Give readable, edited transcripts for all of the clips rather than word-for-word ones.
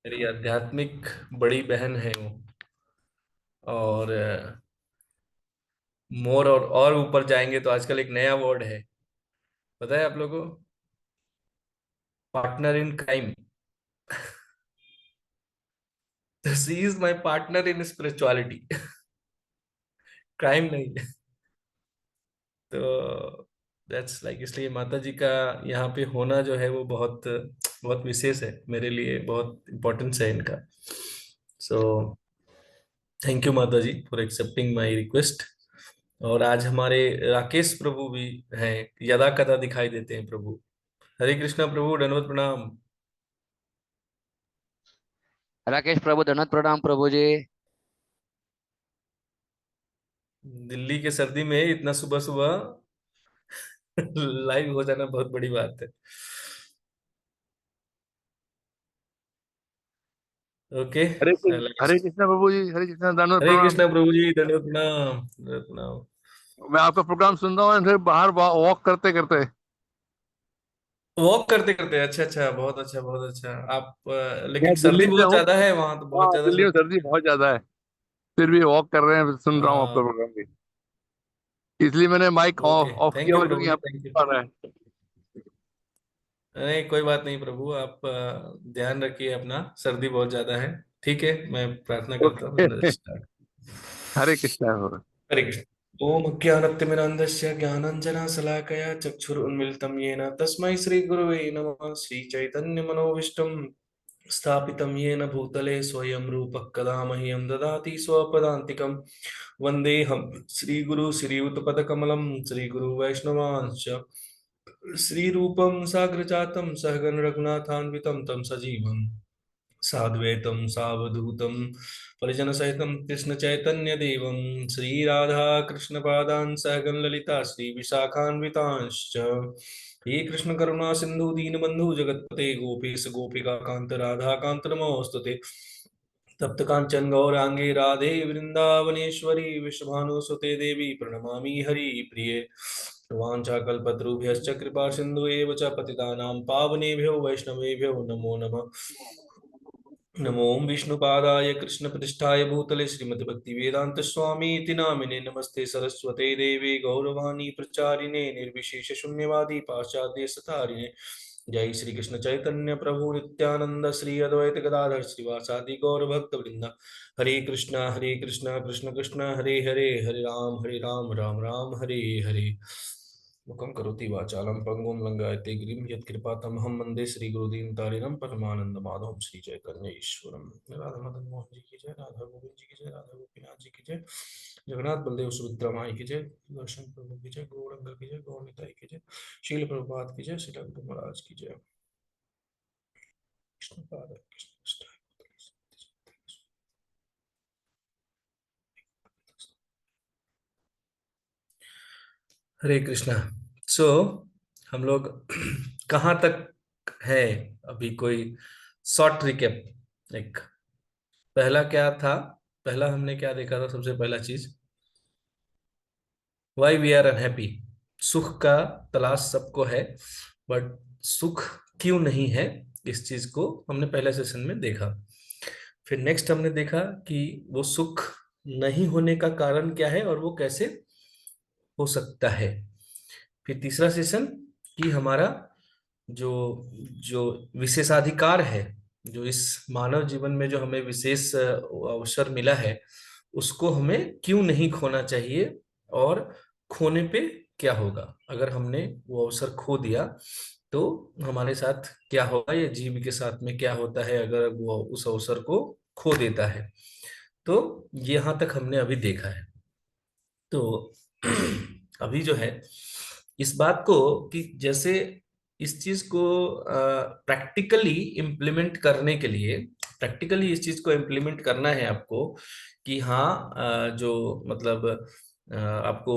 मेरी आध्यात्मिक बड़ी बहन है वो। और मोर और ऊपर जाएंगे तो आजकल एक नया वर्ड है, पता है आप लोगों को? Partner in crime. She is my partner in spirituality. Crime नहीं। तो दैट्स लाइक, इसलिए माता जी का यहाँ पे होना जो है वो बहुत बहुत विशेष है मेरे लिए, बहुत इम्पोर्टेंस है इनका। सो थैंक यू माता जी फॉर एक्सेप्टिंग माई रिक्वेस्ट। और आज हमारे राकेश प्रभु भी हैं, यदा कदा दिखाई देते हैं प्रभु। हरे कृष्णा प्रभु, दंडवत प्रणाम। राकेश प्रभु धन्यवाद प्रणाम प्रभु जी। दिल्ली के सर्दी में इतना सुबह सुबह लाइव हो जाना बहुत बड़ी बात है। ओके। हरे कृष्णा प्रभु जी, हरे कृष्णा दानव हरे प्रणाम। कृष्णा प्रभु जी, दंडवत प्रणाम, दंडवत प्रणाम। मैं आपका प्रोग्राम सुन रहा हूँ फिर बाहर वॉक करते करते। वॉक करते करते, अच्छा अच्छा, बहुत अच्छा बहुत अच्छा। आप मैं लेकिन सर्दी दिल्ली से बहुत हूँ। ज्यादा है वहां, तो बहुत हाँ, ज्यादा दिल्ली में सर्दी। सर्दी बहुत ज्यादा है। फिर भी वॉक कर रहे हैं, सुन रहा हूँ आपका प्रोग्राम भी। इसलिए मैंने mike okay, off off thank किया यू हुआ है, प्रभु क्योंकि जी, यहाँ थैंक यू। पर आ रहा है। नहीं, कोई बात नहीं प्रभु, आप ध्यान रखिए अपना, सर्दी बहुत ज्यादा है। ठीक है, मैं प्रार्थना करता ओके। हूँ। स्टार्ट। हरे कृष्णा। हरे कृष्ण। ओम अज्ञानतिमिरान्धस्य ज्ञानाञ्जना शलाकया चक्षुरुन्मीलितं येन तस्मै श्रीगुरवे नमः। श्रीचैतन्यमनोभीष्टं स्थापितं येन भूतले स्वयं रूपः कदा मह्यं ददाति स्वपदान्तिकं। वन्देऽहं श्रीगुरु श्रीयुतपदकमलं श्रीगुरु वैष्णवांश्च श्रीरूपं साग्रजातं सहगण रघुनाथान्वितं तं सजीवम् साद्वैतं सावधूतं परिजनसहितं कृष्णचैतन्यदेवं श्रीराधा कृष्णपादान् सहगण ललिता श्रीविशाखान्वितांश्च। हे कृष्ण करुणा सिंधु दीनबंधु जगतपते गोपेश गोपिका कांत राधा कांत नमोस्तुते। तप्त कांचन गौरांगे राधे वृंदावनेश्वरी विश्वभानुसुते देवी प्रणमामि हरि प्रिये। वाञ्छाकल्पतरुभ्यश्च कृपा सिन्धु एव च पतितानां पावनेभ्यो वैष्णवेभ्यो नमो नमः। नमो विष्णुपादाय कृष्णप्रतिष्ठाय भूतले श्रीमद् भक्तिवेदांत स्वामी इति नामिने नमस्ते सरस्वते देवे गौरवाणी प्रचारिणे निर्विशेष शून्यवादी पाश्चात्य सतारिणे। जय श्री कृष्ण चैतन्य प्रभु नित्यानंद श्री अद्वैत गदाधर श्रीवासादि गौर भक्त वृंदा। हरे कृष्णा कृष्ण कृष्ण हरे हरे, हरे राम राम राम हरे हरे। मुखं करोति वाचालं पंगुं लंघयते गिरिं यत्कृपातमहं वन्दे श्रीगुरुदीनतारिणं परमानन्दमाधवं। श्री चैतन्य ईश्वरं। राधा मदन मोहन जी की जय, राधा गोविंद जी की जय, राधा गोपीनाथ जी की जय, जगन्नाथ बलदेव सुभद्रा माई की जय, दर्शन प्रभु की जय, गौरंग की जय, गौर निताई की जय, शील प्रभुपाद की जय, श्री गुरु महाराज की जय। कृष्ण पाद कृष्ण निष्ठाय। हरे कृष्णा। सो हम लोग कहाँ तक है अभी? कोई शॉर्ट रिकेप। एक पहला क्या था? पहला हमने क्या देखा था? सबसे पहला चीज, वाई वी आर अनहैप्पी। सुख का तलाश सबको है, बट सुख क्यों नहीं है, इस चीज को हमने पहले सेशन में देखा। फिर नेक्स्ट हमने देखा कि वो सुख नहीं होने का कारण क्या है और वो कैसे हो सकता है। फिर तीसरा सेशन कि हमारा जो जो विशेषाधिकार है, जो इस मानव जीवन में जो हमें विशेष अवसर मिला है, उसको हमें क्यों नहीं खोना चाहिए, और खोने पे क्या होगा अगर हमने वो अवसर खो दिया, तो हमारे साथ क्या होगा, या जीव के साथ में क्या होता है अगर वो उस अवसर को खो देता है। तो यहाँ तक हमने अभी देखा है। तो अभी जो है इस बात को कि जैसे इस चीज को प्रैक्टिकली इम्प्लीमेंट करने के लिए, प्रैक्टिकली इस चीज को इम्प्लीमेंट करना है आपको, कि हाँ जो मतलब आपको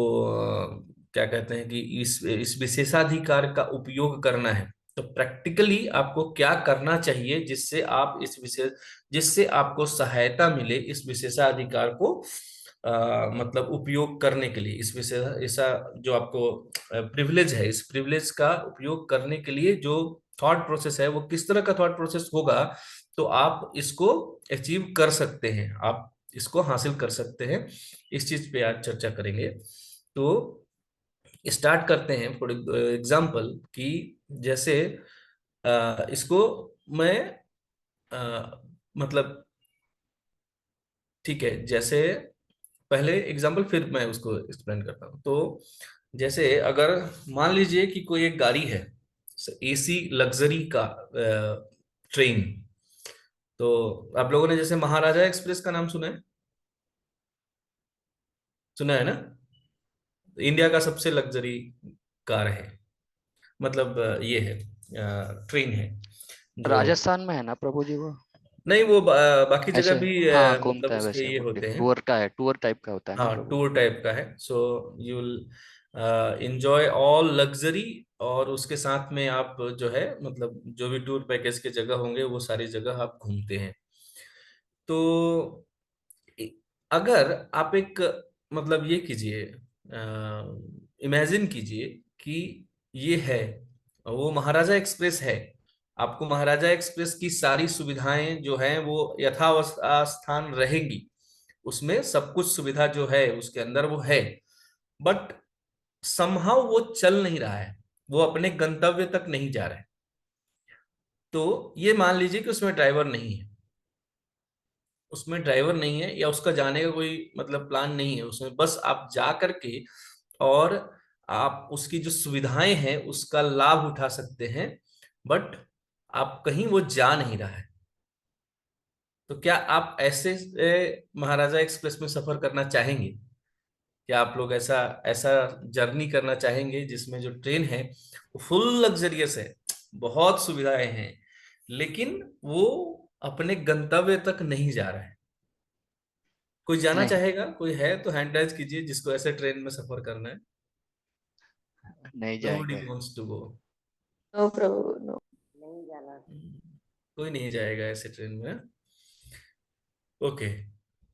क्या कहते हैं कि इस विशेषाधिकार का उपयोग करना है। तो प्रैक्टिकली आपको क्या करना चाहिए जिससे आप इस विशेष, जिससे आपको सहायता मिले इस विशेषाधिकार को मतलब उपयोग करने के लिए, इस विशेष ऐसा जो आपको प्रिविलेज है, इस प्रिविलेज का उपयोग करने के लिए जो थॉट प्रोसेस है वो किस तरह का थॉट प्रोसेस होगा, तो आप इसको अचीव कर सकते हैं, आप इसको हासिल कर सकते हैं। इस चीज पे आज चर्चा करेंगे। तो स्टार्ट करते हैं फॉर एग्जाम्पल कि जैसे इसको मैं मतलब ठीक है, जैसे पहले एग्जाम्पल फिर मैं उसको एक्सप्लेन करता हूँ। तो जैसे अगर मान लीजिए कि कोई एक गाड़ी है, एसी लग्जरी का ट्रेन। तो आप लोगों ने जैसे महाराजा एक्सप्रेस का नाम सुना है, सुना है ना? इंडिया का सबसे लग्जरी कार है, मतलब ये है, ट्रेन है जो, राजस्थान में है ना प्रभु जी वो? नहीं वो बाकी जगह ऐसे भी हाँ मतलब घूमता है उसके वैसे, ये वो होते हैं। टूर का है, टूर टाइप का होता है ना हाँ प्रभु? टूर टाइप का है। So you will enjoy all luxury, और उसके साथ में आप जो है मतलब जो भी टूर पैकेज के जगह होंगे वो सारी जगह आप घूमते हैं। तो अगर आप एक मतलब ये कीजिए, इमेजिन कीजिए कि ये है, वो महाराजा एक्सप्रेस है। आपको महाराजा एक्सप्रेस की सारी सुविधाएं जो हैं वो यथावस्थान रहेंगी, उसमें सब कुछ सुविधा जो है उसके अंदर वो है, बट समहाउ वो चल नहीं रहा है, वो अपने गंतव्य तक नहीं जा रहा है। तो ये मान लीजिए कि उसमें ड्राइवर नहीं है, उसमें ड्राइवर नहीं है, या उसका जाने का कोई मतलब प्लान नहीं है उसमें, बस आप जा करके और आप उसकी जो सुविधाएं हैं उसका लाभ उठा सकते हैं, बट आप कहीं वो जा नहीं रहा है। तो क्या आप ऐसे महाराजा एक्सप्रेस में सफर करना चाहेंगे? क्या आप लोग ऐसा ऐसा जर्नी करना चाहेंगे जिसमें जो ट्रेन है वो फुल लग्जरियस है, बहुत सुविधाएं हैं, लेकिन वो अपने गंतव्य तक नहीं जा रहा है? कोई जाना नहीं, चाहेगा? कोई है तो हैंड राइज कीजिए जिसको ऐसे ट्रेन में सफर करना है। नहीं नोबडी जाएंगे। Wants to go. नो प्रभु नो, नहीं जाना। कोई नहीं जाएगा ऐसे ट्रेन में। ओके,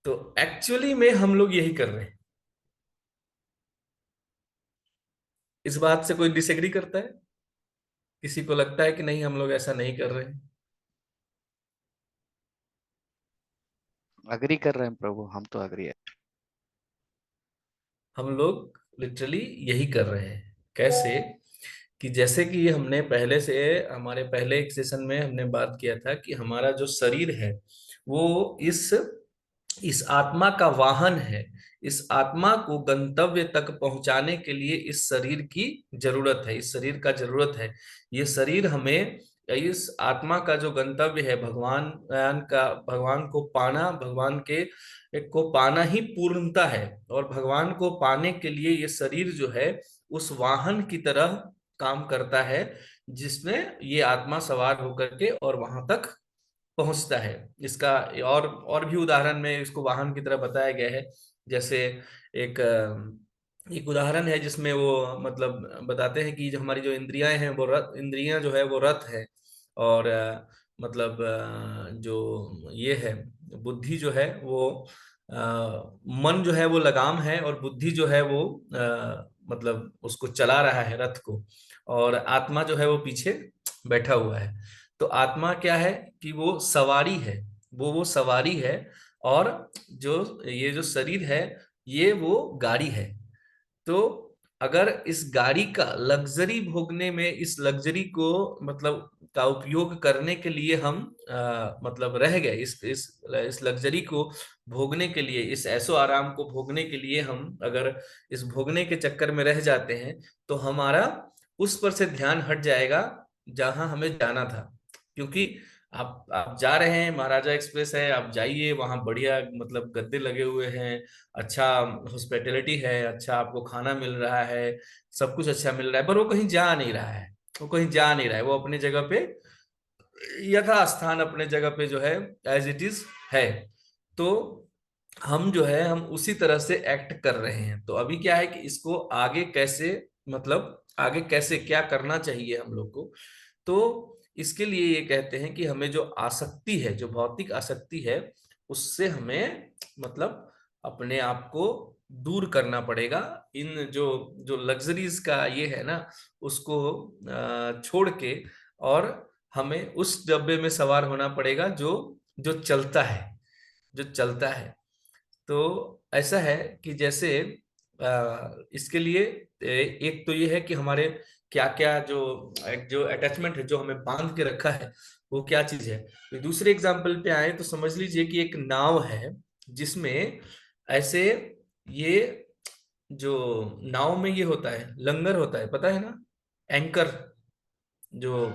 तो एक्चुअली में हम लोग यही कर रहे हैं। इस बात से कोई डिसएग्री करता है? किसी को लगता है कि नहीं हम लोग ऐसा नहीं कर रहे हैं? अग्री कर रहे हैं प्रभु, हम तो अग्री है। हम लोग लिटरली यही कर रहे हैं। कैसे? कि जैसे कि हमने पहले से, हमारे पहले एक सेशन में हमने बात किया था कि हमारा जो शरीर है वो इस आत्मा का वाहन है। इस आत्मा को गंतव्य तक पहुंचाने के लिए इस शरीर की जरूरत है, इस शरीर का जरूरत है। ये शरीर हमें इस आत्मा का जो गंतव्य है भगवान को पाना, भगवान के को पाना ही पूर्णता है। और भगवान को पाने के लिए ये शरीर जो है उस वाहन की तरह काम करता है, जिसमें ये आत्मा सवार होकर के और वहां तक पहुंचता है। इसका और भी उदाहरण में इसको वाहन की तरह बताया गया है। जैसे एक एक उदाहरण है जिसमें वो मतलब बताते हैं कि जो हमारी जो इंद्रियां हैं वो रथ, इंद्रियां जो है वो रथ है, और मतलब जो ये है बुद्धि जो है वो अ, मन जो है वो लगाम है, और बुद्धि जो है वो मतलब उसको चला रहा है रथ को, और आत्मा जो है वो पीछे बैठा हुआ है। तो आत्मा क्या है कि वो सवारी है, वो सवारी है, और जो ये जो शरीर है ये वो गाड़ी है। तो अगर इस गाड़ी का लग्जरी भोगने में, इस लग्जरी को मतलब का उपयोग करने के लिए हम मतलब रह गए, इस लग्जरी को भोगने के लिए, इस ऐशो आराम को भोगने के लिए हम अगर इस भोगने के चक्कर में रह जाते हैं, तो हमारा उस पर से ध्यान हट जाएगा जहां हमें जाना था। क्योंकि आप जा रहे हैं, महाराजा एक्सप्रेस है, आप जाइए वहां, बढ़िया मतलब गद्दे लगे हुए हैं, अच्छा हॉस्पिटैलिटी है, अच्छा आपको खाना मिल रहा है, सब कुछ अच्छा मिल रहा है, पर वो कहीं जा नहीं रहा है, वो कहीं जा नहीं रहा है, वो अपने जगह पे यथा स्थान अपने जगह पे जो है एज इट इज है। तो हम जो है हम उसी तरह से एक्ट कर रहे हैं। तो अभी क्या है कि इसको आगे कैसे मतलब आगे कैसे क्या करना चाहिए हम लोग को। तो इसके लिए ये कहते हैं कि हमें जो आसक्ति है, जो भौतिक आसक्ति है, उससे हमें मतलब अपने आप को दूर करना पड़ेगा। इन जो जो लग्जरीज का ये है ना, उसको छोड़ के और हमें उस डब्बे में सवार होना पड़ेगा जो जो चलता है, जो चलता है। तो ऐसा है कि जैसे इसके लिए एक तो ये है कि हमारे क्या क्या जो जो अटैचमेंट है, जो हमें बांध के रखा है, वो क्या चीज है। तो दूसरे एग्जाम्पल पे आए तो समझ लीजिए कि एक नाव है जिसमें ऐसे ये जो नाव में ये होता है, लंगर होता है, पता है ना, एंकर। जो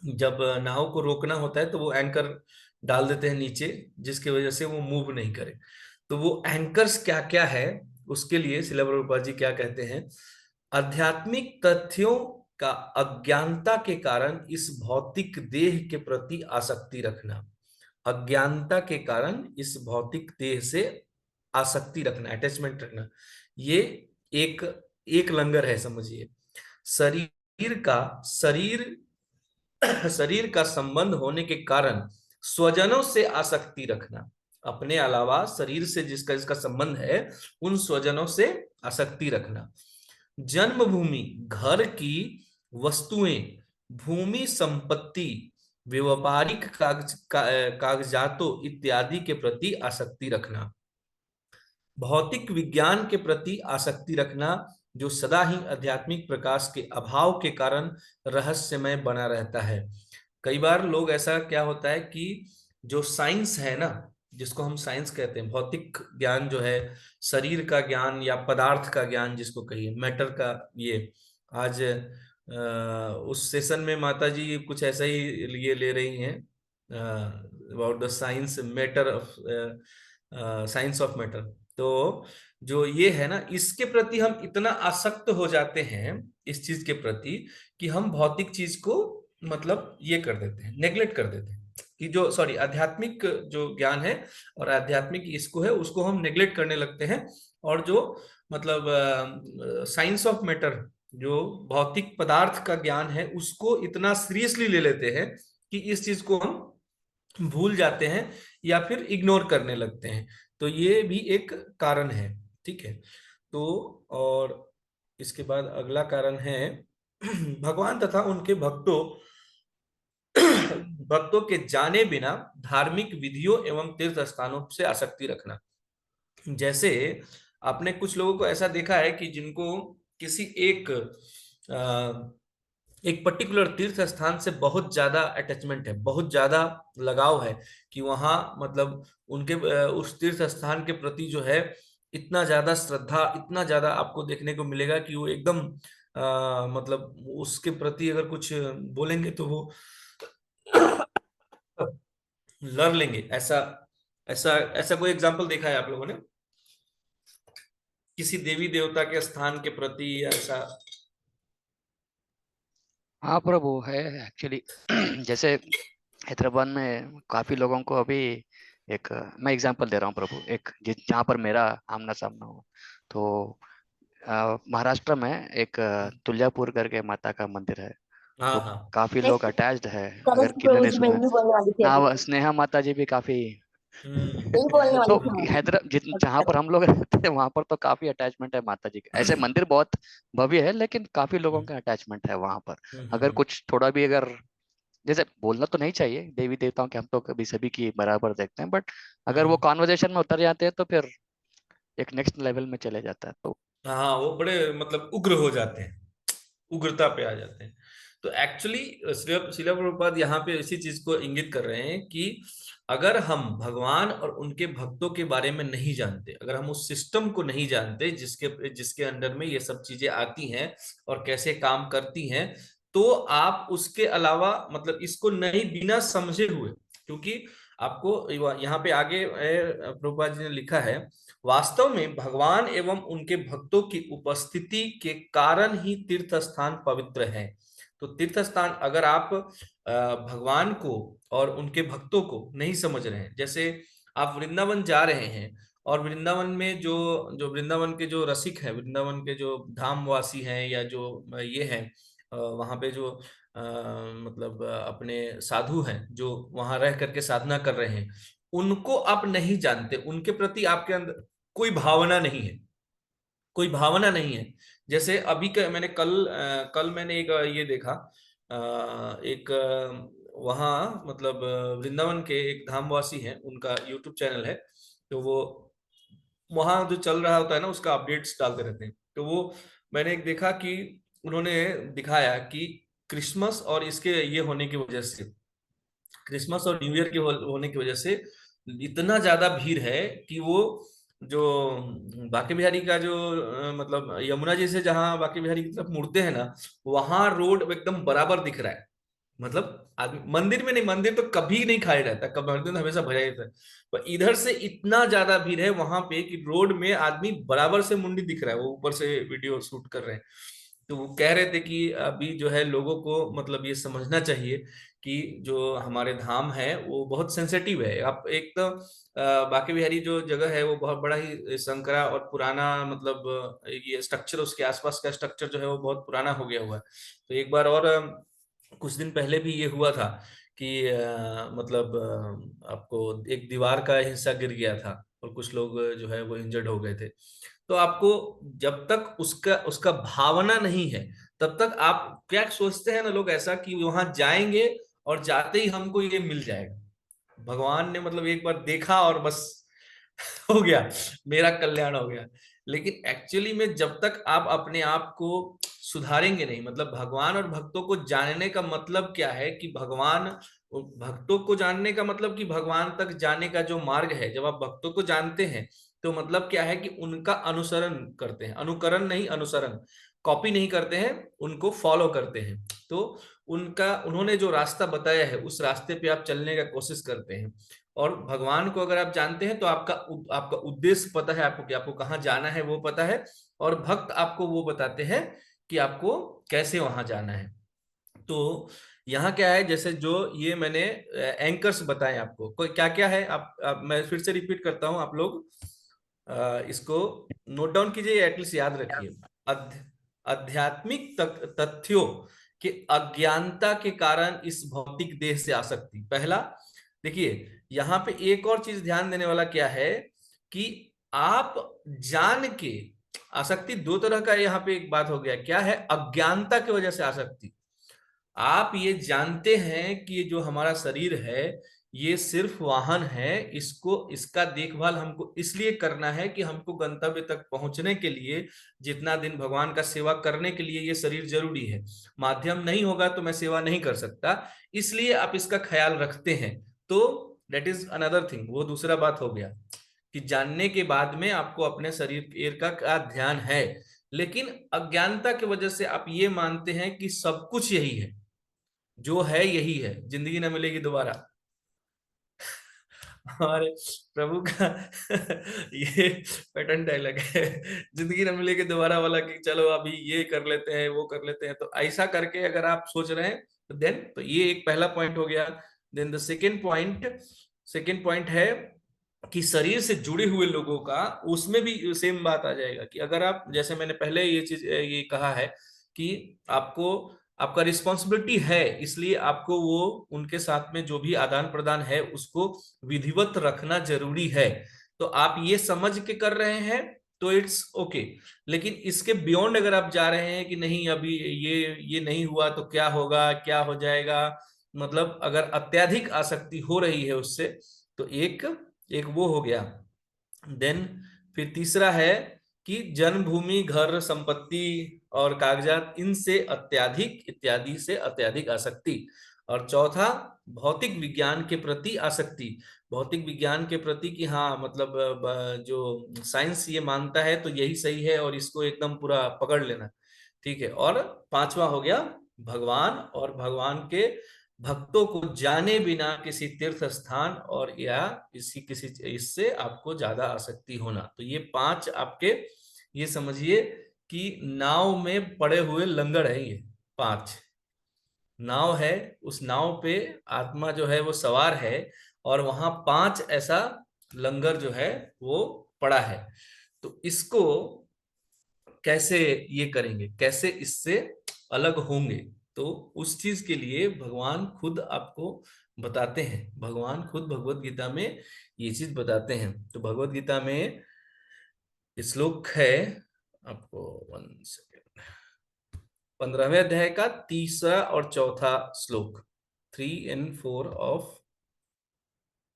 जब नाव को रोकना होता है तो वो एंकर डाल देते हैं नीचे, जिसकी वजह से वो मूव नहीं करे। तो वो एंकर्स क्या क्या है, उसके लिए शिला प्रभुपाद जी क्या कहते हैं, आध्यात्मिक तथ्यों का अज्ञानता के कारण इस भौतिक देह के प्रति आसक्ति रखना। अज्ञानता के कारण इस भौतिक देह से आसक्ति रखना, अटैचमेंट रखना, ये एक एक लंगर है समझिए। शरीर का शरीर शरीर का संबंध होने के कारण स्वजनों से आसक्ति रखना, अपने अलावा शरीर से जिसका जिसका संबंध है उन स्वजनों से आसक्ति रखना। जन्मभूमि, घर की वस्तुएं, भूमि संपत्ति, व्यापारिक कागजातों इत्यादि के प्रति आसक्ति रखना। भौतिक विज्ञान के प्रति आसक्ति रखना, जो सदा ही आध्यात्मिक प्रकाश के अभाव के कारण रहस्यमय बना रहता है। कई बार लोग ऐसा क्या होता है कि जो साइंस है ना, जिसको हम साइंस कहते हैं, भौतिक ज्ञान जो है, शरीर का ज्ञान या पदार्थ का ज्ञान जिसको कहिए, मैटर का, ये आज उस सेशन में माता जी कुछ ऐसा ही ये ले रही हैं about the science matter of science of matter. तो जो ये है ना, इसके प्रति हम इतना आसक्त हो जाते हैं इस चीज के प्रति कि हम भौतिक चीज को मतलब ये कर देते हैं, नेग्लेक्ट कर देते हैं कि जो सॉरी आध्यात्मिक जो ज्ञान है और आध्यात्मिक इसको है उसको हम नेग्लेक्ट करने लगते हैं। और जो मतलब साइंस ऑफ मैटर, जो भौतिक पदार्थ का ज्ञान है, उसको इतना सीरियसली ले लेते हैं कि इस चीज को हम भूल जाते हैं या फिर इग्नोर करने लगते हैं। तो ये भी एक कारण है, ठीक है। तो और इसके बाद अगला कारण है भगवान तथा उनके भक्तों के जाने बिना धार्मिक विधियों एवं तीर्थ स्थानों से आसक्ति रखना। जैसे आपने कुछ लोगों को ऐसा देखा है कि जिनको किसी एक पर्टिकुलर तीर्थ स्थान से बहुत ज्यादा अटैचमेंट है, बहुत ज्यादा लगाव है, कि वहां मतलब उनके उस तीर्थ स्थान के प्रति जो है इतना ज्यादा श्रद्धा, इतना ज्यादा आपको देखने को मिलेगा कि वो एकदम मतलब उसके प्रति अगर कुछ बोलेंगे तो वो लड़ लेंगे। ऐसा ऐसा ऐसा कोई एग्जाम्पल देखा है आप लोगों ने किसी देवी देवता के स्थान के प्रति ऐसा? हाँ प्रभु है एक्चुअली। जैसे हैदराबाद में काफी लोगों को अभी एक मैं एग्जांपल दे रहा हूँ प्रभु, एक जहाँ पर मेरा आमना सामना हो, तो महाराष्ट्र में एक तुलजापुर करके माता का मंदिर है। हाँ वो हाँ काफी लोग अटैच्ड है, अगर करेक्ट किन्होंने प्रभु जी, मैं सुना है। भी बोलने वाली थी हाँ अभी, वो स्नेहा माता जी भी काफी। यही बोलने वाली तो थी मैं जहाँ पर हम लोग रहते हैं वहां पर तो काफी अटैचमेंट है माता जी का। ऐसे मंदिर बहुत भव्य है लेकिन काफी लोगों का अटैचमेंट है वहां पर। अगर कुछ थोड़ा भी अगर जैसे बोलना तो नहीं चाहिए देवी देवताओं के, हम तो कभी सभी की बराबर देखते हैं, बट अगर वो कॉन्वर्जेशन में उतर जाते हैं तो फिर एक नेक्स्ट लेवल में चले जाता है। तो हाँ, वो बड़े मतलब उग्र हो जाते हैं, उग्रता पे आ जाते हैं। तो एक्चुअली शिला प्रभुपाद यहाँ पे इसी चीज को इंगित कर रहे हैं कि अगर हम भगवान और उनके भक्तों के बारे में नहीं जानते, अगर हम उस सिस्टम को नहीं जानते जिसके जिसके अंडर में ये सब चीजें आती हैं और कैसे काम करती हैं, तो आप उसके अलावा मतलब इसको नहीं बिना समझे हुए, क्योंकि आपको यहाँ पे आगे प्रभुपाद जी ने लिखा है, वास्तव में भगवान एवं उनके भक्तों की उपस्थिति के कारण ही तीर्थ स्थान पवित्र है। तो तीर्थ स्थान अगर आप भगवान को और उनके भक्तों को नहीं समझ रहे हैं, जैसे आप वृंदावन जा रहे हैं और वृंदावन में जो जो वृंदावन के जो रसिक हैं, वृंदावन के जो धामवासी हैं या जो ये हैं वहां पे जो मतलब अपने साधु हैं जो वहां रह करके साधना कर रहे हैं, उनको आप नहीं जानते, उनके प्रति आपके अंदर कोई भावना नहीं है, कोई भावना नहीं है। जैसे अभी मैंने कल मैंने एक ये देखा एक वहाँ मतलब वृंदावन के एक धामवासी हैं, उनका यूट्यूब चैनल है, तो वो वहाँ जो चल रहा होता है ना उसका अपडेट्स डालते रहते हैं। तो वो मैंने एक देखा कि उन्होंने दिखाया कि क्रिसमस और इसके ये होने की वजह से, क्रिसमस और न्यू ईयर के होने की वजह से इतना ज्यादा भीड़ है कि वो जो बांके बिहारी का जो मतलब यमुना जी से जहाँ बांके बिहारी की तरफ मुड़ते हैं ना, वहां रोड एकदम बराबर दिख रहा है। मतलब आदमी मंदिर में नहीं, मंदिर तो कभी नहीं खाली रहता, कब मंदिर तो हमेशा भरा रहता है, पर इधर से इतना ज्यादा भीड़ है वहां पे कि रोड में आदमी बराबर से मुंडी दिख रहा है, वो ऊपर से वीडियो शूट कर रहे हैं। तो वो कह रहे थे कि अभी जो है लोगों को मतलब ये समझना चाहिए कि जो हमारे धाम है वो बहुत सेंसिटिव है। आप एक तो बांके बिहारी जो जगह है वो बहुत बड़ा ही संकरा और पुराना, मतलब ये स्ट्रक्चर, उसके आसपास का स्ट्रक्चर जो है वो बहुत पुराना हो गया हुआ है। तो एक बार और कुछ दिन पहले भी ये हुआ था कि मतलब आपको एक दीवार का हिस्सा गिर गया था और कुछ लोग जो है वो इंजर्ड हो गए थे। तो आपको जब तक उसका उसका भावना नहीं है तब तक आप क्या सोचते हैं ना लोग ऐसा कि वहां जाएंगे और जाते ही हमको ये मिल जाएगा, भगवान ने मतलब एक बार देखा और बस हो गया, मेरा कल्याण हो गया। लेकिन एक्चुअली में जब तक आप अपने आप को सुधारेंगे नहीं, मतलब भगवान और भक्तों को जानने का मतलब क्या है कि भगवान, भक्तों को जानने का मतलब कि भगवान तक जाने का जो मार्ग है, जब आप भक्तों को जानते हैं तो मतलब क्या है कि उनका अनुसरण करते हैं, अनुकरण नहीं अनुसरण, कॉपी नहीं करते हैं, उनको फॉलो करते हैं। तो उनका, उन्होंने जो रास्ता बताया है उस रास्ते पे आप चलने का कोशिश करते हैं। और भगवान को अगर आप जानते हैं तो आपका आपका उद्देश्य पता है आपको कि आपको कहाँ जाना है वो पता है, और भक्त आपको वो बताते हैं कि आपको कैसे वहां जाना है। तो यहाँ क्या है, जैसे जो ये मैंने एंकर्स बताए आपको, कोई क्या क्या है, आप मैं फिर से रिपीट करता हूँ, आप लोग इसको नोट डाउन कीजिए, एटलीस्ट याद रखिए। आध्यात्मिक तथ्यों के अज्ञानता के कारण इस भौतिक देह से आसक्ति, पहला। देखिए यहाँ पे एक और चीज ध्यान देने वाला क्या है कि आप जान के, आसक्ति दो तरह का, यहाँ पे एक बात हो गया, क्या है, अज्ञानता की वजह से आसक्ति। आप ये जानते हैं कि ये जो हमारा शरीर है ये सिर्फ वाहन है, इसको, इसका देखभाल हमको इसलिए करना है कि हमको गंतव्य तक पहुंचने के लिए, जितना दिन भगवान का सेवा करने के लिए ये शरीर जरूरी है। माध्यम नहीं होगा तो मैं सेवा नहीं कर सकता, इसलिए आप इसका ख्याल रखते हैं। तो दैट इज अनदर थिंग, वो दूसरा बात हो गया कि जानने के बाद में आपको अपने शरीर का ध्यान है। लेकिन अज्ञानता की वजह से आप ये मानते हैं कि सब कुछ यही है, जो है यही है, जिंदगी ना मिलेगी दोबारा। हमारे प्रभु का ये पैटर्न डायलॉग है, जिंदगी ना मिलेगी दोबारा वाला, कि चलो अभी ये कर लेते हैं वो कर लेते हैं। तो ऐसा करके अगर आप सोच रहे हैं तो देन, तो ये एक पहला पॉइंट हो गया। देन द सेकेंड पॉइंट है कि शरीर से जुड़े हुए लोगों का, उसमें भी सेम बात आ जाएगा कि अगर आप, जैसे मैंने पहले ये चीज ये कहा है कि आपको, आपका रिस्पॉन्सिबिलिटी है, इसलिए आपको वो उनके साथ में जो भी आदान प्रदान है उसको विधिवत रखना जरूरी है। तो आप ये समझ के कर रहे हैं तो इट्स ओके। लेकिन इसके बियॉन्ड अगर आप जा रहे हैं कि नहीं अभी ये नहीं हुआ तो क्या होगा, क्या हो जाएगा, मतलब अगर अत्यधिक आसक्ति हो रही है उससे, तो एक एक वो हो गया। देन फिर तीसरा है कि जन्मभूमि, घर, संपत्ति और कागजात, इनसे अत्याधिक, इत्यादि से अत्याधिक आसक्ति। और चौथा, भौतिक विज्ञान के प्रति आसक्ति, भौतिक विज्ञान के प्रति कि हाँ मतलब जो साइंस ये मानता है तो यही सही है और इसको एकदम पूरा पकड़ लेना, ठीक है। और पांचवा हो गया भगवान और भगवान के भक्तों को जाने बिना किसी तीर्थ स्थान और या किसी इससे आपको ज्यादा आसक्ति होना। तो ये पांच आपके, ये समझिए कि नाव में पड़े हुए लंगड़ है, ये पांच नाव है, उस नाव पे आत्मा जो है वो सवार है, और वहां पांच ऐसा लंगर जो है वो पड़ा है। तो इसको कैसे ये करेंगे, कैसे इससे अलग होंगे, तो उस चीज के लिए भगवान खुद आपको बताते हैं, भगवान खुद भगवत गीता में ये चीज बताते हैं। तो भगवत गीता में श्लोक है, आपको 1 सेकेंड, 15वें अध्याय का तीसरा और चौथा श्लोक, 3 and 4 ऑफ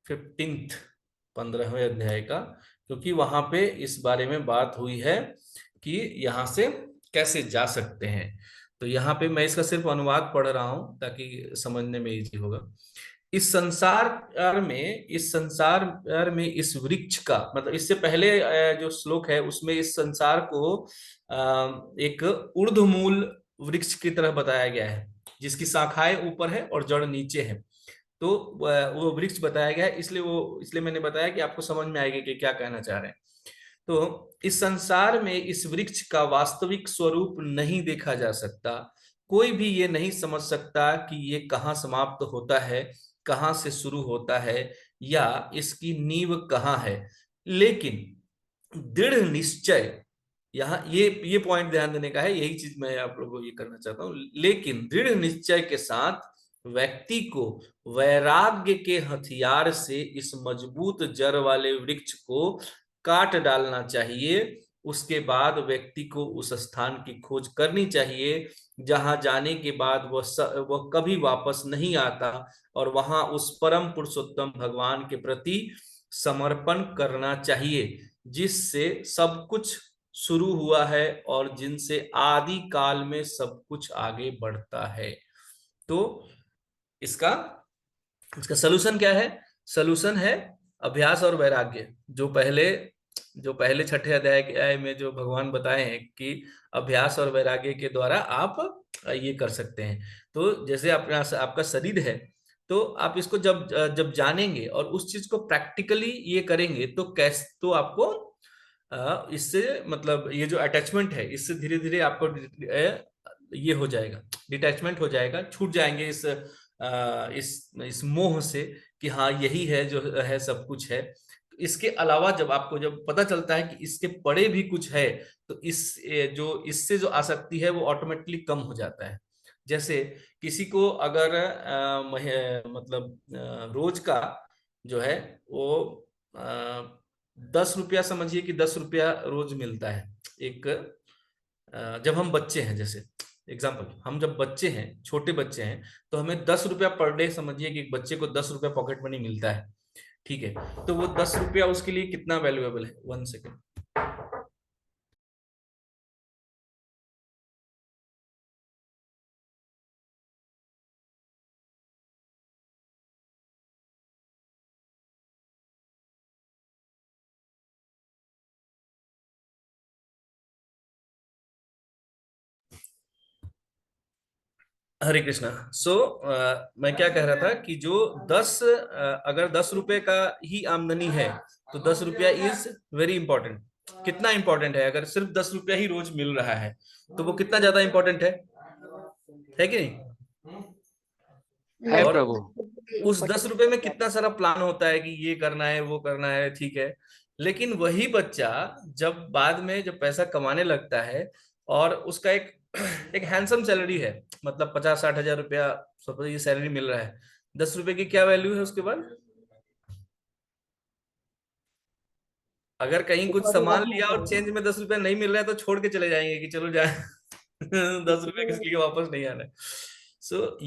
15th 15वें अध्याय का, क्योंकि वहां पे इस बारे में बात हुई है कि यहाँ से कैसे जा सकते हैं। तो यहाँ पे मैं इसका सिर्फ अनुवाद पढ़ रहा हूं ताकि समझने में इजी होगा। इस संसार में इस वृक्ष का मतलब, इससे पहले जो श्लोक है उसमें इस संसार को एक ऊर्ध्वमूल वृक्ष की तरह बताया गया है, जिसकी शाखाएं ऊपर है और जड़ नीचे है। तो वो वृक्ष बताया गया है, इसलिए मैंने बताया कि आपको समझ में आएगा कि क्या कहना चाह रहे हैं। तो इस संसार में इस वृक्ष का वास्तविक स्वरूप नहीं देखा जा सकता। कोई भी ये नहीं समझ सकता कि ये कहाँ समाप्त होता है, कहाँ से शुरू होता है, या इसकी नींव कहाँ है। लेकिन दृढ़ निश्चय, यहाँ ये पॉइंट ध्यान देने का है, यही चीज मैं आप लोगों को ये करना चाहता हूँ। लेकिन दृढ़ निश्चय के साथ व्यक्ति को वैराग्य के हथियार से इस मजबूत जड़ वाले वृक्ष को काट डालना चाहिए। उसके बाद व्यक्ति को उस स्थान की खोज करनी चाहिए जहां जाने के बाद वह कभी वापस नहीं आता, और वहां उस परम पुरुषोत्तम भगवान के प्रति समर्पण करना चाहिए, जिससे सब कुछ शुरू हुआ है और जिनसे आदि काल में सब कुछ आगे बढ़ता है। तो इसका सलूशन क्या है? सलूशन है अभ्यास और वैराग्य। जो पहले छठे अध्याय में जो भगवान बताए हैं कि अभ्यास और वैराग्य के द्वारा आप ये कर सकते हैं। तो जैसे आपका शरीर है, तो आप इसको जब जब जानेंगे और उस चीज को प्रैक्टिकली ये करेंगे तो आपको इससे मतलब ये जो अटैचमेंट है, इससे धीरे धीरे आपको ये हो जाएगा, डिटैचमेंट हो जाएगा, छूट जाएंगे इस मोह से कि हाँ यही है जो है, सब कुछ है। इसके अलावा जब पता चलता है कि इसके परे भी कुछ है, तो इससे जो आसक्ति है वो ऑटोमेटिकली कम हो जाता है। जैसे किसी को अगर रोज का जो है वो 10 रुपया, समझिए कि 10 रुपया रोज मिलता है। जब हम बच्चे हैं, जैसे एग्जाम्पल, हम जब बच्चे हैं, छोटे बच्चे हैं, तो हमें 10 रुपया पर डे, समझिए कि एक बच्चे को 10 रुपया पॉकेट मनी मिलता है। ठीक है, तो वो 10 रुपया उसके लिए कितना वैल्यूएबल है? 1 सेकेंड। हरे कृष्णा। मैं क्या कह रहा था कि जो अगर 10 रुपए का ही आमदनी है, तो 10 रुपया इज वेरी इंपॉर्टेंट। कितना इंपॉर्टेंट है? अगर सिर्फ 10 रुपया ही रोज मिल रहा है, तो वो कितना ज्यादा इंपॉर्टेंट है कि नहीं? है और प्रभु। उस 10 रुपए में कितना सारा प्लान होता है कि ये करना है, वो करना है, ठीक है। लेकिन वही बच्चा जब बाद में जब पैसा कमाने लगता है और उसका एक हैंडसम सैलरी है, मतलब 50-60 हजार रुपया सपोज ये सैलरी मिल रहा है, 10 रुपए की क्या वैल्यू है उसके बाद? अगर कहीं कुछ सामान लिया और चेंज में 10 रुपया नहीं मिल रहा है, तो छोड़ के चले जाएंगे कि चलो जाए 10 रुपया किस लिए वापस नहीं आना है।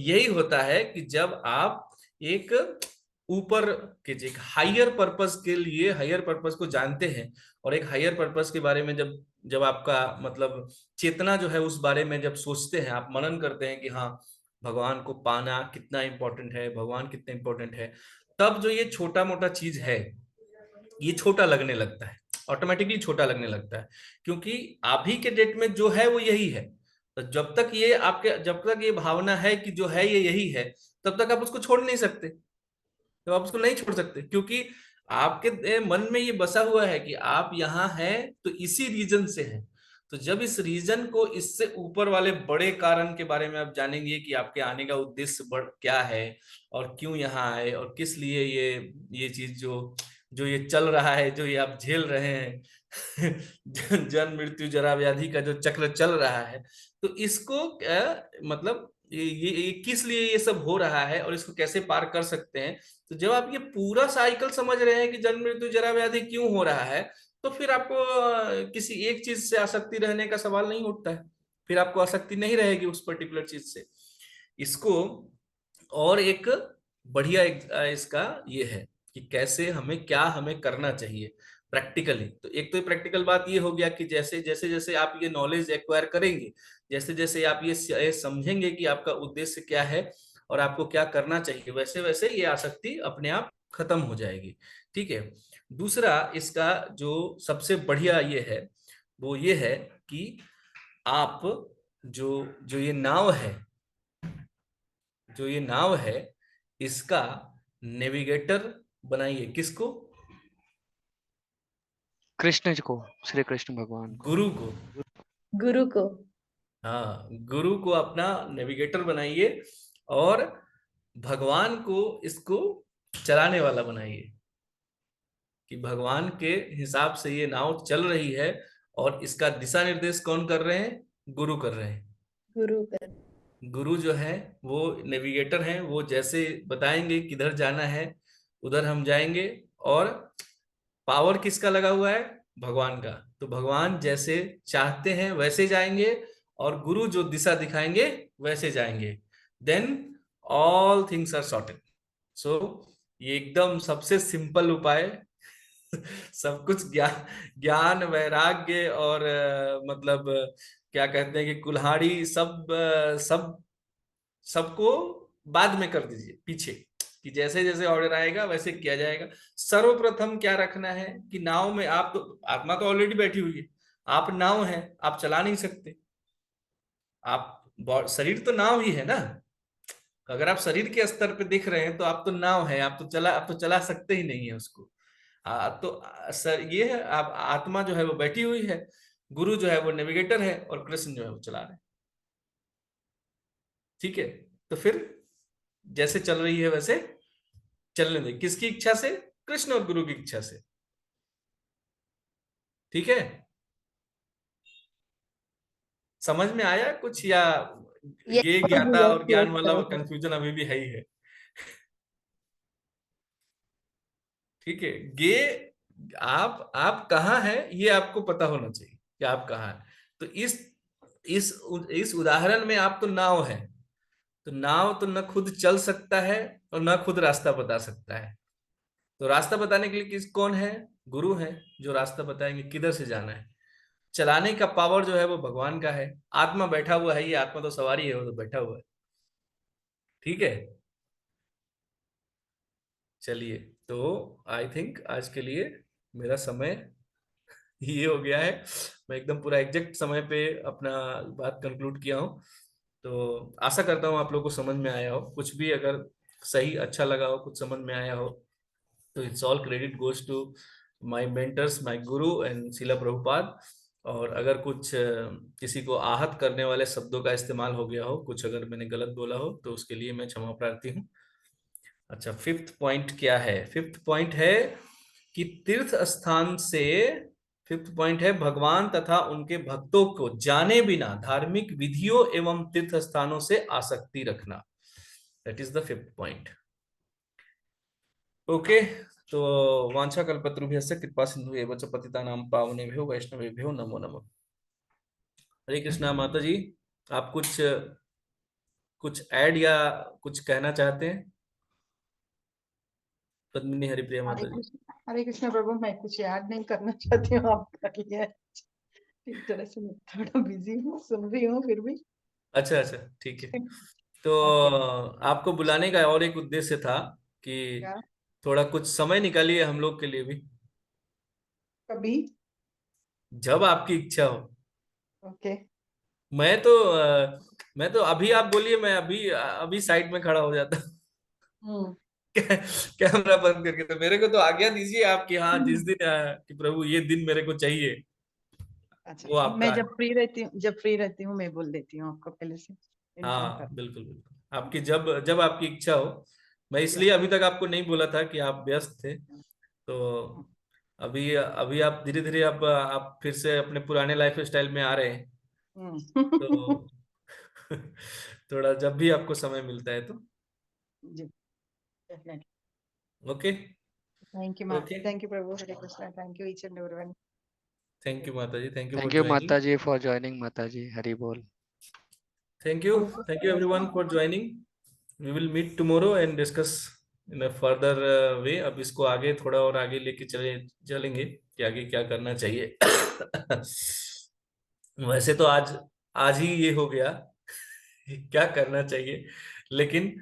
यही होता है कि जब आप एक ऊपर के एक हायर पर्पस के लिए, हायर पर्पस को जानते हैं, और एक हायर पर्पस के बारे में जब आपका मतलब चेतना जो है उस बारे में जब सोचते हैं, आप मनन करते हैं कि हाँ भगवान को पाना कितना इंपॉर्टेंट है, भगवान कितना इंपॉर्टेंट है, तब जो ये छोटा मोटा चीज है ये छोटा लगने लगता है, ऑटोमेटिकली छोटा लगने लगता है। क्योंकि अभी के डेट में जो है वो यही है। तो जब तक ये भावना है कि जो है ये यही है, तब तक आप उसको छोड़ नहीं सकते। तो आप उसको नहीं छोड़ सकते, क्योंकि आपके मन में ये बसा हुआ है कि आप यहाँ हैं तो इसी रीजन से हैं। तो जब इस रीजन को, इससे ऊपर वाले बड़े कारण के बारे में आप जानेंगे कि आपके आने का उद्देश्य क्या है, और क्यों यहाँ आए, और किस लिए ये चीज जो ये चल रहा है, जो ये आप झेल रहे हैं जन्म मृत्यु जरा व्याधि का जो चक्र चल रहा है, तो इसको मतलब ये किस लिए ये सब हो रहा है और इसको कैसे पार कर सकते हैं। तो जब आप ये पूरा साइकिल समझ रहे हैं कि जन्म मृत्यु जरा व्याधि क्यों हो रहा है, तो फिर आपको किसी एक चीज से आसक्ति रहने का सवाल नहीं उठता है। फिर आपको आसक्ति नहीं रहेगी उस पर्टिकुलर चीज से। इसको और एक बढ़िया इसका ये है कि कैसे हमें क्या हमें करना चाहिए प्रैक्टिकली। तो एक तो प्रैक्टिकल बात ये हो गया कि जैसे जैसे जैसे आप ये नॉलेज एक्वायर करेंगे, जैसे जैसे आप ये समझेंगे कि आपका उद्देश्य क्या है और आपको क्या करना चाहिए, वैसे वैसे ये आसक्ति अपने आप खत्म हो जाएगी। ठीक है। दूसरा इसका जो सबसे बढ़िया ये है वो ये है कि आप जो जो ये नाव है, जो ये नाव है, इसका नेविगेटर बनाइए। किसको? कृष्ण जी को, श्री कृष्ण भगवान को, गुरु को। गुरु को। हाँ, गुरु को अपना नेविगेटर बनाइए और भगवान को इसको चलाने वाला बनाइए कि भगवान के हिसाब से ये नाव चल रही है और इसका दिशा निर्देश कौन कर रहे हैं? गुरु कर रहे हैं। गुरु कर। गुरु जो है वो नेविगेटर हैं, वो जैसे बताएंगे किधर जाना है उधर हम जाएंगे। और पावर किसका लगा हुआ है? भगवान का। तो भगवान जैसे चाहते हैं वैसे जाएंगे और गुरु जो दिशा दिखाएंगे वैसे जाएंगे। Then all things are sorted. So ये एकदम सबसे सिंपल उपाय सब कुछ ज्ञान ज्ञान वैराग्य और मतलब क्या कहते हैं कि कुल्हाड़ी सब सब सबको बाद में कर दीजिए पीछे, कि जैसे जैसे ऑर्डर आएगा वैसे किया जाएगा। सर्वप्रथम क्या रखना है कि नाव में आप तो आत्मा तो ऑलरेडी बैठी हुई है, आप नाव है, आप चला नहीं सकते। आप शरीर तो नाव ही है ना। अगर आप शरीर के स्तर पे देख रहे हैं तो आप तो नाव है, आप तो चला सकते ही नहीं है उसको। सर ये है, आप आत्मा जो है वो बैठी हुई है, गुरु जो है वो नेविगेटर है और कृष्ण जो है वो चला रहे हैं। ठीक है। तो फिर जैसे चल रही है वैसे चलने दे। किसकी इच्छा से? कृष्ण और गुरु की इच्छा से। ठीक है। समझ में आया कुछ, या यस ये प्रभु, ज्ञाता यस और ज्ञान यस वाला प्रभु। कंफ्यूजन अभी भी है ही है? ठीक है। ये आप कहाँ हैं ये आपको पता होना चाहिए कि आप कहाँ हैं। तो इस इस उदाहरण में आप तो नाव है, तो नाव तो न खुद चल सकता है और न खुद रास्ता बता सकता है। तो रास्ता बताने के लिए कौन है? गुरु है, जो रास्ता बताएंगे किधर से जाना है। चलाने का पावर जो है वो भगवान का है। आत्मा बैठा हुआ है, ये आत्मा तो सवारी है, वो तो बैठा हुआ है। ठीक है। चलिए, तो आई थिंक आज के लिए मेरा समय ये हो गया है। मैं एकदम पूरा एग्जैक्ट समय पे अपना बात कंक्लूड किया हूँ। तो आशा करता हूँ आप लोगों को समझ में आया हो। कुछ भी अगर सही अच्छा लगा हो, कुछ समझ में आया हो, तो it's all credit goes to my mentors, my guru and Shila Prabhupad. और अगर कुछ किसी को आहत करने वाले शब्दों का इस्तेमाल हो गया हो, कुछ अगर मैंने गलत बोला हो, तो उसके लिए मैं क्षमा प्रार्थी हूँ। अच्छा, फिफ्थ पॉइंट क्या है? फिफ्थ पॉइंट है कि तीर्थ स्थान से, फिफ्थ पॉइंट है भगवान तथा उनके भक्तों को जाने बिना धार्मिक विधियों एवं तीर्थ स्थानों से आसक्ति रखना। That is the fifth point. Okay. तो वांछा कल्पतरुभ्यश्च कृपा सिंधु एव च पतितानां पावनेभ्यो वैष्णवेभ्यो नमो नमः। हरे कृष्णा। माता जी, आप कुछ कुछ ऐड या कुछ कहना चाहते हैं? पद्मिनी हरिप्रिया माता जी। हरे कृष्ण प्रभु। मैं कुछ याद नहीं करना चाहती हूँ, आप कर लिया है। एक तरह से मैं थोड़ा बिजी हूँ, सुन रही हूँ फिर भी। अच्छा अच्छा, ठीक है। तो ओके। आपको बुलाने का और एक उद्देश्य था कि क्या? थोड़ा कुछ समय निकालिए हम लोग के लिए भी, कभी? जब आपकी इच्छा हो। ओके। मैं तो मैं तो अभी आप बोलिए, मैं अभी अभी साइड में खड़ा हो जाता हम्म। कैमरा बंद करके। तो मेरे को तो आज्ञा दीजिए आप कि हाँ, जिस दिन कि प्रभु ये दिन मेरे को चाहिए, अच्छा, वो आपका मैं है। जब फ्री रहती हूँ मैं बोल देती हूँ आपको, पहले से इन्फॉर्म हाँ कर। बिल्कुल बिल्कुल, आपकी जब जब आपकी इच्छा हो। मैं या। इसलिए अभी तक आपको नहीं बोला था कि आप व्यस्त थे। तो अभी अभी आप धीरे धीरे अब आप फिर से अपने पुराने लाइफ स्टाइल में आ रहे हैं। हम्म। तो थोड़ा जब भी आपको समय मिलता है तो। जी, definitely. Okay. Thank you okay, thank you प्रभु। Hare Krishna. Thank you each and everyone. Thank you माता जी, thank you for thank you joining. माता जी फॉर ज्वाइनिंग। माता जी हरि बोल। Thank you. Thank you everyone for joining. We will meet tomorrow and discuss in a further way. अब इसको आगे थोड़ा और आगे लेके चलेंगे कि आगे क्या करना चाहिए। वैसे तो आज आज ही ये हो गया क्या करना चाहिए, लेकिन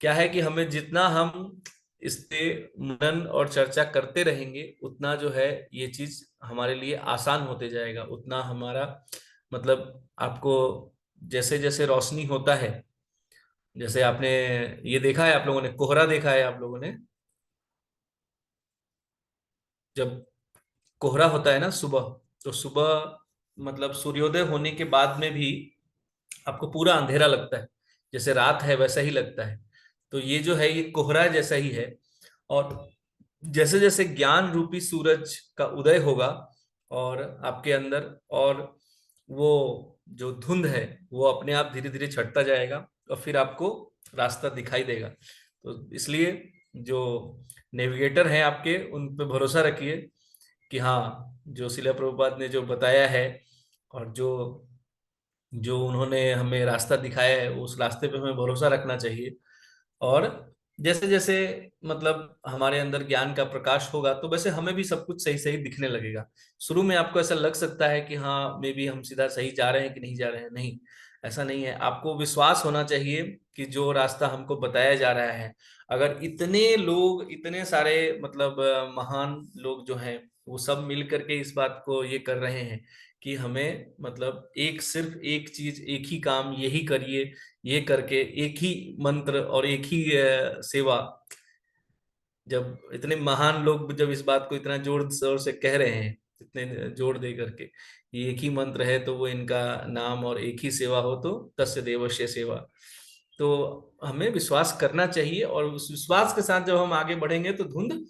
क्या है कि हमें जितना हम इस पे मनन और चर्चा करते रहेंगे उतना जो है ये चीज हमारे लिए आसान होते जाएगा, उतना हमारा मतलब आपको जैसे जैसे रोशनी होता है, जैसे आपने ये देखा है, आप लोगों ने कोहरा देखा है, आप लोगों ने जब कोहरा होता है ना सुबह, तो सुबह मतलब सूर्योदय होने के बाद में भी आपको पूरा अंधेरा लगता है, जैसे रात है वैसा ही लगता है। तो ये जो है ये कोहरा जैसा ही है। और जैसे जैसे ज्ञान रूपी सूरज का उदय होगा और आपके अंदर, और वो जो धुंध है वो अपने आप धीरे धीरे छटता जाएगा और फिर आपको रास्ता दिखाई देगा। तो इसलिए जो नेविगेटर हैं आपके, उन पे भरोसा रखिए कि हाँ जो शिला प्रभुपाद ने जो बताया है और जो जो उन्होंने हमें रास्ता दिखाया है उस रास्ते पे हमें भरोसा रखना चाहिए। और जैसे जैसे मतलब हमारे अंदर ज्ञान का प्रकाश होगा तो वैसे हमें भी सब कुछ सही सही दिखने लगेगा। शुरू में आपको ऐसा लग सकता है कि हाँ मे बी हम सीधा सही जा रहे हैं कि नहीं जा रहे हैं, नहीं, ऐसा नहीं है। आपको विश्वास होना चाहिए कि जो रास्ता हमको बताया जा रहा है, अगर इतने लोग, इतने सारे मतलब महान लोग जो हैं वो सब मिल करके इस बात को ये कर रहे हैं कि हमें मतलब एक सिर्फ एक चीज, एक ही काम, यही करिए, ये करके एक ही मंत्र और एक ही सेवा, जब इतने महान लोग जब इस बात को इतना जोर शोर से कह रहे हैं, इतने जोर दे करके, ये एक ही मंत्र है तो वो इनका नाम और एक ही सेवा हो तो तस्य देवस्य सेवा, तो हमें विश्वास करना चाहिए। और उस विश्वास के साथ जब हम आगे बढ़ेंगे तो धुंध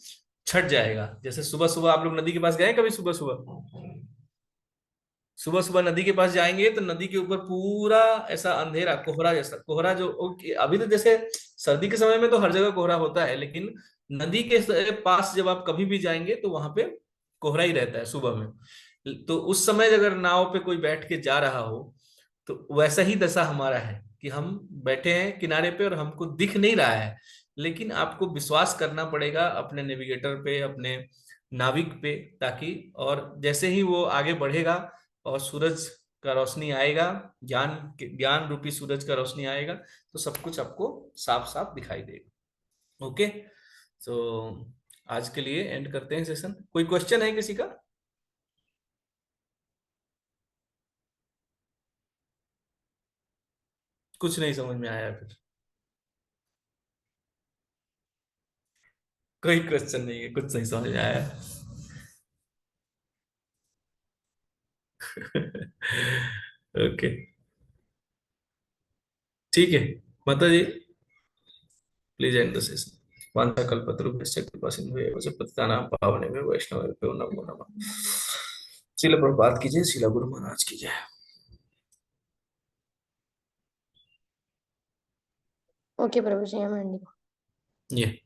छट जाएगा। जैसे सुबह सुबह आप लोग नदी के पास गए कभी? सुबह सुबह, सुबह सुबह नदी के पास जाएंगे तो नदी के ऊपर पूरा ऐसा अंधेरा, कोहरा जैसा, कोहरा जो अभी तो जैसे सर्दी के समय में तो हर जगह कोहरा होता है, लेकिन नदी के पास जब आप कभी भी जाएंगे तो वहां पे कोहरा ही रहता है सुबह में। तो उस समय अगर नाव पे कोई बैठ के जा रहा हो तो वैसा ही दशा हमारा है कि हम बैठे हैं किनारे पे और हमको दिख नहीं रहा है, लेकिन आपको विश्वास करना पड़ेगा अपने नेविगेटर पे, अपने नाविक पे, ताकि और जैसे ही वो आगे बढ़ेगा और सूरज का रोशनी आएगा, ज्ञान रूपी सूरज का रोशनी आएगा तो सब कुछ आपको साफ साफ दिखाई देगा। ओके, तो आज के लिए एंड करते हैं सेशन। कोई क्वेश्चन है किसी का? कुछ नहीं समझ में आया फिर? कोई क्वेश्चन नहीं है, कुछ नहीं समझ में आया? ओके, ठीक है माता जी, प्लीज एंड द सेशन। वांछाकल्पतरुभ्यश्च कृपासिन्धुभ्येव च पतितानां पावनेभ्यो वैष्णवेभ्यो नमो नमः। श्रील प्रभुपाद की जय, श्रील गुरु महाराज की जय। ओके प्रभु जी, हम एंडिंग। ये